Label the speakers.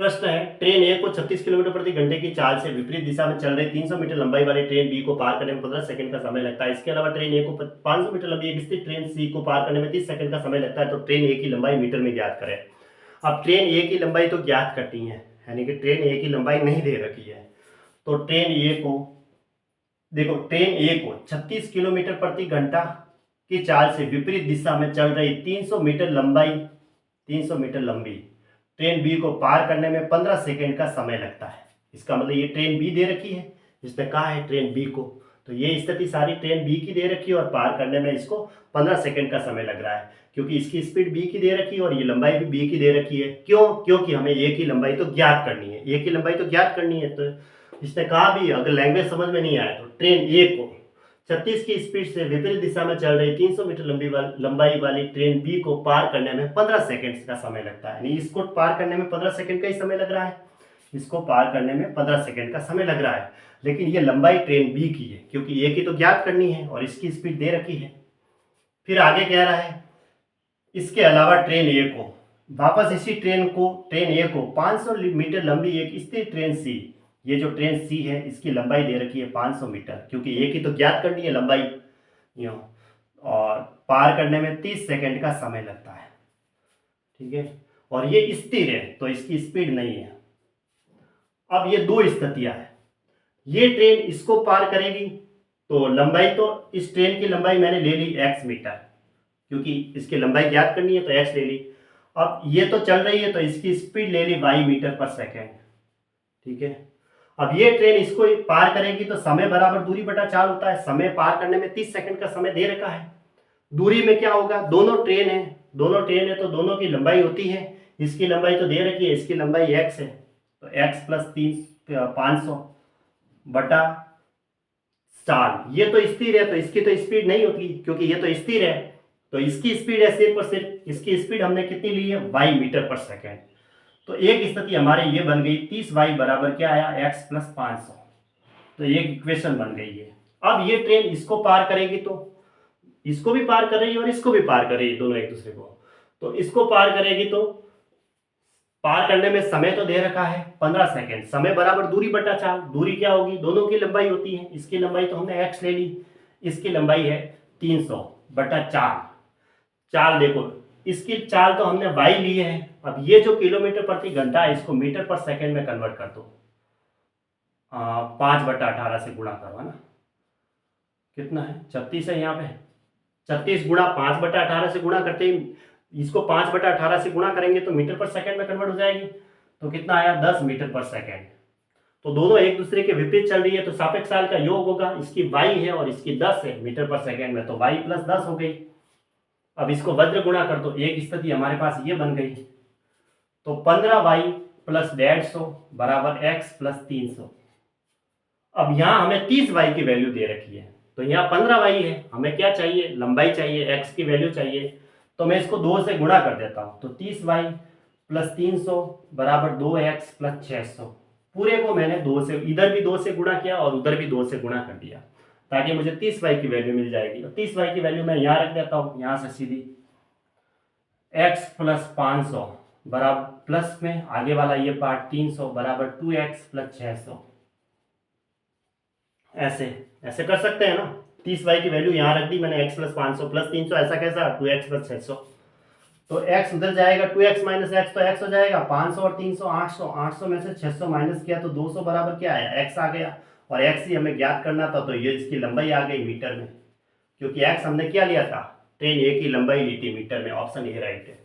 Speaker 1: प्रश्न है, ट्रेन ए को 36 किलोमीटर प्रति घंटे की चाल से विपरीत दिशा में चल रही 300 मीटर लंबाई वाली ट्रेन बी को पार करने में 15 सेकंड का समय लगता है। इसके अलावा ट्रेन ए को 500 मीटर लंबी एक स्थिर ट्रेन सी को पार करने में 30 सेकंड का समय लगता है। तो ट्रेन ए की लंबाई मीटर में ज्ञात करें। अब ट्रेन ए की लंबाई तो ज्ञात करनी है, यानी कि ट्रेन ए की लंबाई नहीं दे रखी है। तो ट्रेन ए को देखो, ट्रेन ए को 36 किलोमीटर प्रति घंटा की चाल से विपरीत दिशा में चल रही 300 मीटर लंबी ट्रेन बी को पार करने में 15 सेकंड का समय लगता है। इसका मतलब ये ट्रेन बी दे रखी है, इसने कहा है ट्रेन बी को, तो ये स्थिति सारी ट्रेन बी की दे रखी है और पार करने में इसको 15 सेकंड का समय लग रहा है, क्योंकि इसकी स्पीड बी की दे रखी है और ये लंबाई भी बी की दे रखी है। क्यों? क्योंकि हमें ए की लंबाई तो ज्ञात करनी है, ए की लंबाई तो ज्ञात करनी है। तो इसने कहा भी, अगर लैंग्वेज समझ में नहीं आए तो ट्रेन ए को 36 की स्पीड से विपरीत दिशा में चल रही 300 मीटर लंबाई वाली ट्रेन बी को पार करने में 15 सेकंड का समय लगता है। यानी इसको पार करने में 15 सेकंड का ही समय लग रहा है, इसको पार करने में 15 सेकंड का समय लग रहा है। लेकिन ये लंबाई ट्रेन बी की है, क्योंकि ए की तो ज्ञात करनी है और इसकी स्पीड दे रखी है। फिर आगे कह रहा है, इसके अलावा ट्रेन ए को वापस इसी ट्रेन ए को 500 मीटर लंबी एक स्थिर ट्रेन सी, ये जो ट्रेन सी है इसकी लंबाई दे रखी है 500 मीटर, क्योंकि ए की तो ज्ञात करनी है लंबाई यूँ, और पार करने में 30 सेकंड का समय लगता है। ठीक है, और ये स्थिर है तो इसकी स्पीड नहीं है। अब ये दो स्थितियां हैं, ये ट्रेन इसको पार करेगी तो लंबाई, तो इस ट्रेन की लंबाई मैंने ले ली x मीटर, क्योंकि इसकी लंबाई ज्ञात करनी है तो x ले ली। अब ये तो चल रही है तो इसकी स्पीड ले ली y मीटर पर सेकेंड। ठीक है, अब ये ट्रेन इसको पार करेगी तो समय बराबर दूरी बटा चाल होता है। समय पार करने में 30 सेकंड का समय दे रखा है। दूरी में क्या होगा, दोनों ट्रेन है तो दोनों की लंबाई होती है। इसकी लंबाई तो दे रखी है, इसकी लंबाई x है, तो x प्लस 500 बटा चाल। ये तो स्थिर है तो इसकी तो स्पीड नहीं होती, क्योंकि ये तो स्थिर है, तो इसकी स्पीड है सिर्फ और सिर्फ, इसकी स्पीड हमने कितनी ली है, y मीटर पर सेकेंड। तो एक स्थिति हमारे ये बन गई 30y बराबर क्या आया, x प्लस 500। तो एक इक्वेशन बन गई है। अब ये ट्रेन इसको पार करेगी तो इसको भी पार कर रही है और इसको भी पार कर रही है, दोनों एक दूसरे को। तो इसको पार करेगी तो पार करने में समय तो दे रखा है 15 सेकेंड। समय बराबर दूरी बटा चाल। दूरी क्या होगी, दोनों की लंबाई होती है। इसकी लंबाई तो हमने x ले ली, इसकी लंबाई है 300 बटा चाल। चाल देखो, इसकी चाल तो हमने y ली है। अब ये जो किलोमीटर प्रति घंटा है इसको मीटर पर सेकेंड में कन्वर्ट कर दो। 5/18 से गुणा करो, है ना, कितना है, 36 है यहाँ पे। 36 गुणा 5/18 से गुणा करते ही इसको 5/18 से गुणा करेंगे तो मीटर पर सेकेंड में कन्वर्ट हो जाएगी। तो कितना आया, 10 मीटर पर सेकेंड। तो दोनों एक दूसरे के विपरीत चल रही है तो सापेक्ष काल का योग होगा। इसकी y है और इसकी 10 है मीटर पर सेकेंड में, तो y प्लस 10 हो गई। अब इसको वज्र गुणा कर दो, एक स्थिति हमारे पास ये बन गई। तो 15y प्लस 150 बराबर x प्लस 300। अब यहाँ हमें 30y की वैल्यू दे रखी है, तो यहाँ 15y है, हमें क्या चाहिए, लंबाई चाहिए, x की वैल्यू चाहिए। तो मैं इसको 2 से गुणा कर देता हूँ। तो 30y प्लस 300 बराबर 2x प्लस 600। पूरे को मैंने 2 से, इधर भी 2 से गुणा किया और उधर भी 2 से गुणा कर दिया, ताकि मुझे 30y की वैल्यू मिल जाएगी। और 30y की वैल्यू मैं यहाँ रख देता हूँ, यहाँ से सीधी x प्लस 500 बराबर प्लस में आगे वाला ये पार्ट 300 बराबर 2x प्लस 600। ऐसे ऐसे कर सकते हैं ना। 30y की वैल्यू यहाँ रख दी मैंने, x प्लस 500 प्लस 300, ऐसा कैसा, 2x प्लस 600। तो x उधर जाएगा, 2x माइनस x तो x हो जाएगा, 500 और 300 800, 800 में से 600 माइनस किया तो 200 बराबर क्या आया, x आ गया। और x ही हमें ज्ञात करना था, तो ये इसकी लंबाई आ गई मीटर में, क्योंकि x हमने क्या लिया था, ट्रेन ए की लंबाई ली थी मीटर में। ऑप्शन ए राइट है।